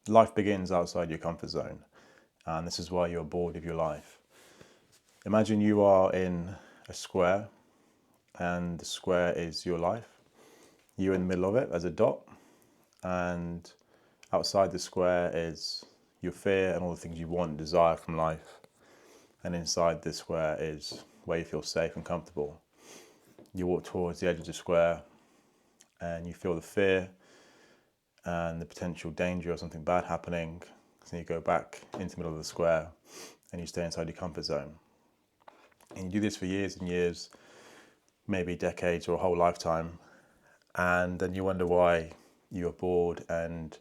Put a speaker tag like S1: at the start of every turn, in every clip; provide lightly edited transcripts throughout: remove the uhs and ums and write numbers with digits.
S1: Life begins outside your comfort zone, and this is why you're bored of your life. Imagine you are in a square, and the square is your life. You're in the middle of it as a dot, and outside the square is your fear and all the things you want and desire from life. And inside the square is where you feel safe and comfortable. You walk towards the edge of the square and you feel the fear and the potential danger of something bad happening. So you go back into the middle of the square and you stay inside your comfort zone. And you do this for years and years, maybe decades or a whole lifetime. And then you wonder why you are bored and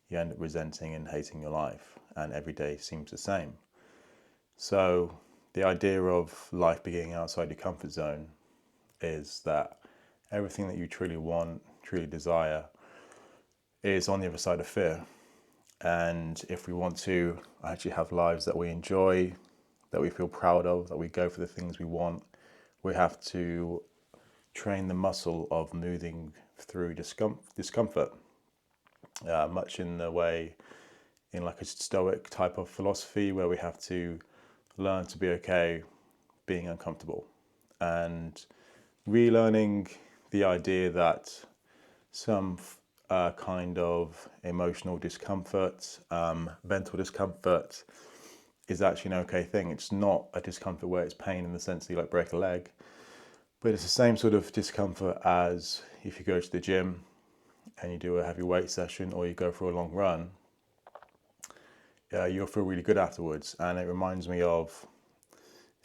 S1: you end up resenting and hating your life. And every day seems the same. So the idea of life beginning outside your comfort zone is that everything that you truly want, truly desire, is on the other side of fear. And if we want to actually have lives that we enjoy, that we feel proud of, that we go for the things we want, we have to train the muscle of moving through discomfort, much in the way, in like a stoic type of philosophy, where we have to learn to be okay being uncomfortable, and relearning the idea that some kind of emotional discomfort, mental discomfort, is actually an okay thing. It's not a discomfort where it's pain in the sense that you like break a leg, but it's the same sort of discomfort as if you go to the gym and you do a heavy weight session or you go for a long run. You'll feel really good afterwards. And it reminds me of,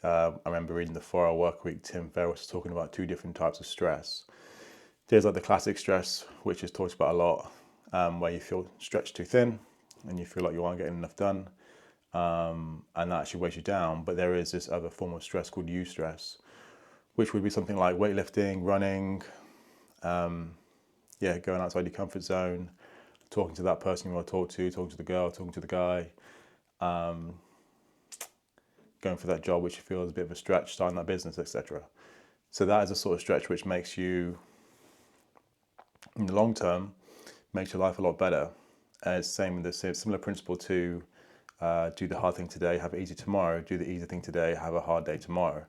S1: I remember reading the 4-Hour Workweek, Tim Ferriss was talking about 2 different types of stress. There's like the classic stress, which is talked about a lot, where you feel stretched too thin and you feel like you aren't getting enough done, and that actually weighs you down. But there is this other form of stress called eustress, which would be something like weightlifting, running, going outside your comfort zone, talking to that person you want to talk to, talking to the girl, talking to the guy, going for that job which you feel is a bit of a stretch, starting that business, etc. So that is a sort of stretch which makes you, in the long term, makes your life a lot better. And it's the same with the similar principle to do the hard thing today, have it easy tomorrow. Do the easy thing today, have a hard day tomorrow.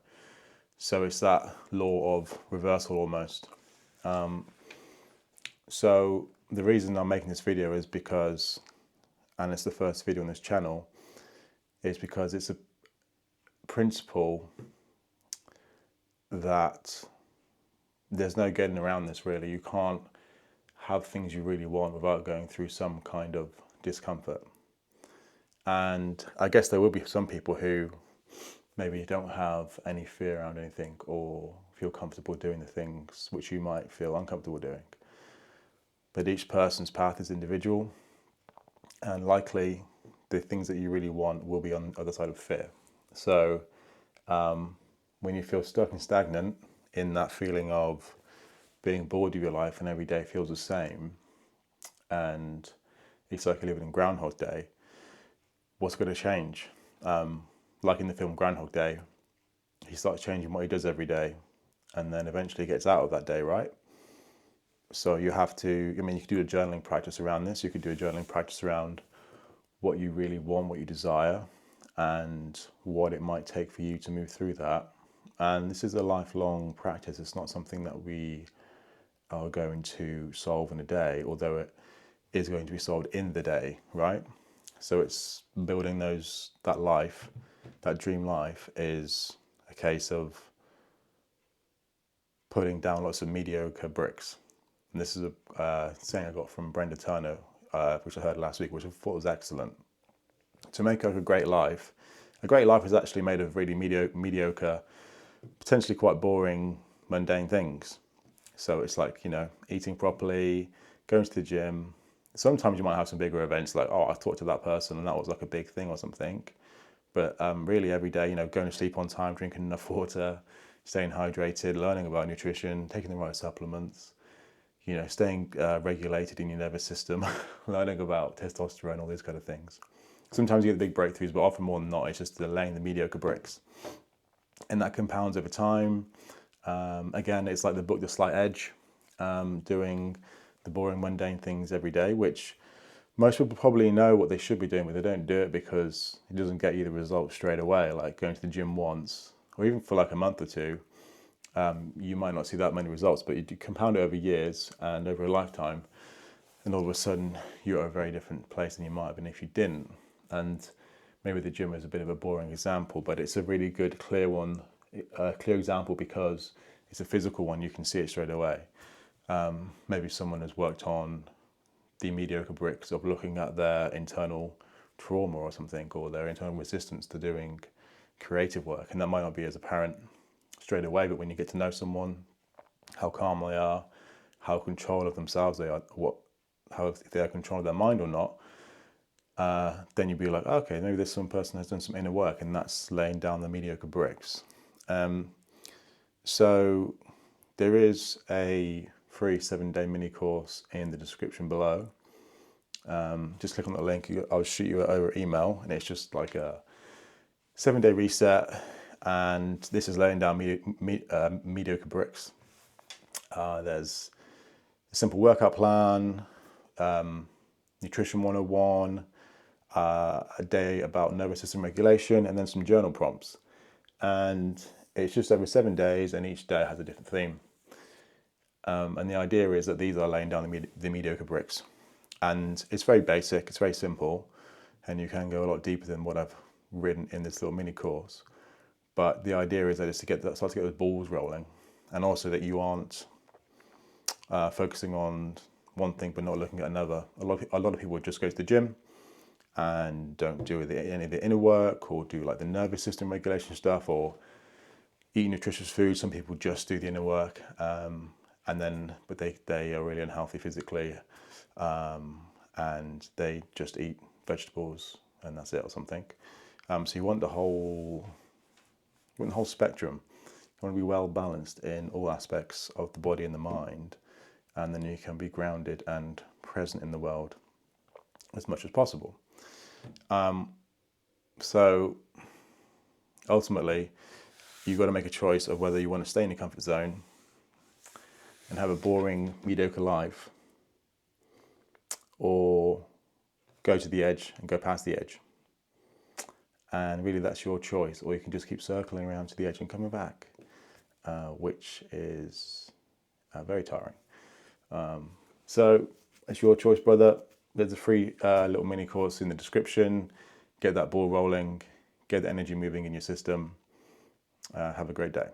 S1: So it's that law of reversal almost. So the reason I'm making this video is because, and it's the first video on this channel, is because it's a principle that there's no getting around this really. You can't have things you really want without going through some kind of discomfort. And I guess there will be some people who maybe don't have any fear around anything or feel comfortable doing the things which you might feel uncomfortable doing. But each person's path is individual, and likely the things that you really want will be on the other side of fear. So when you feel stuck and stagnant in that feeling of being bored of your life and every day feels the same, and it's like you're living in Groundhog Day, what's going to change? Like in the film Groundhog Day, he starts changing what he does every day, and then eventually gets out of that day, right? So you have to, you could do a journaling practice around this. You could do a journaling practice around what you really want, what you desire, and what it might take for you to move through that. And this is a lifelong practice. It's not something that we are going to solve in a day, although it is going to be solved in the day, right? So it's building that life, that dream life is a case of putting down lots of mediocre bricks. And this is a saying I got from Brenda Turner, which I heard last week, which I thought was excellent. To make like a great life is actually made of really mediocre, potentially quite boring, mundane things. So it's like, eating properly, going to the gym. Sometimes you might have some bigger events like, I talked to that person and that was like a big thing or something. But really every day, going to sleep on time, drinking enough water, staying hydrated, learning about nutrition, taking the right supplements, staying regulated in your nervous system, learning about testosterone, all these kind of things. Sometimes you get the big breakthroughs, but often more than not, it's just laying the mediocre bricks. And that compounds over time. Again, it's like the book, The Slight Edge, doing the boring, mundane things every day, which Most people probably know what they should be doing, but they don't do it because it doesn't get you the results straight away. Like going to the gym once, or even for like a month or two, you might not see that many results, but you do compound it over years and over a lifetime, and all of a sudden you're at a very different place than you might have been if you didn't. And maybe the gym is a bit of a boring example, but it's a really good, clear one, clear example because it's a physical one. You can see it straight away. Maybe someone has worked on the mediocre bricks of looking at their internal trauma or something, or their internal resistance to doing creative work, and that might not be as apparent straight away, but when you get to know someone, how calm they are, how control of themselves they are, how if they are controlling their mind or not, then you'd be like, okay, maybe this some person has done some inner work, and that's laying down the mediocre bricks. So there is a free 7-day mini course in the description below. Just click on the link. I'll shoot you over email, and it's just like a 7-day reset. And this is laying down mediocre bricks. There's a simple workout plan, nutrition 101, a day about nervous system regulation, and then some journal prompts. And it's just over 7 days, and each day has a different theme. And the idea is that these are laying down the mediocre bricks. And it's very basic, it's very simple, and you can go a lot deeper than what I've written in this little mini course. But the idea is that it's to start to get those balls rolling, and also that you aren't focusing on one thing but not looking at another. A lot of people just go to the gym and don't do any of the inner work, or do like the nervous system regulation stuff, or eat nutritious food. Some people just do the inner work, but they are really unhealthy physically, and they just eat vegetables and that's it, or something. So you want the whole spectrum. You want to be well balanced in all aspects of the body and the mind, and then you can be grounded and present in the world as much as possible. So ultimately, you've got to make a choice of whether you want to stay in your comfort zone and have a boring, mediocre life, or go to the edge and go past the edge. And really, that's your choice. Or you can just keep circling around to the edge and coming back, which is very tiring. So it's your choice, brother. There's a free little mini course in the description. Get that ball rolling, get the energy moving in your system. Have a great day.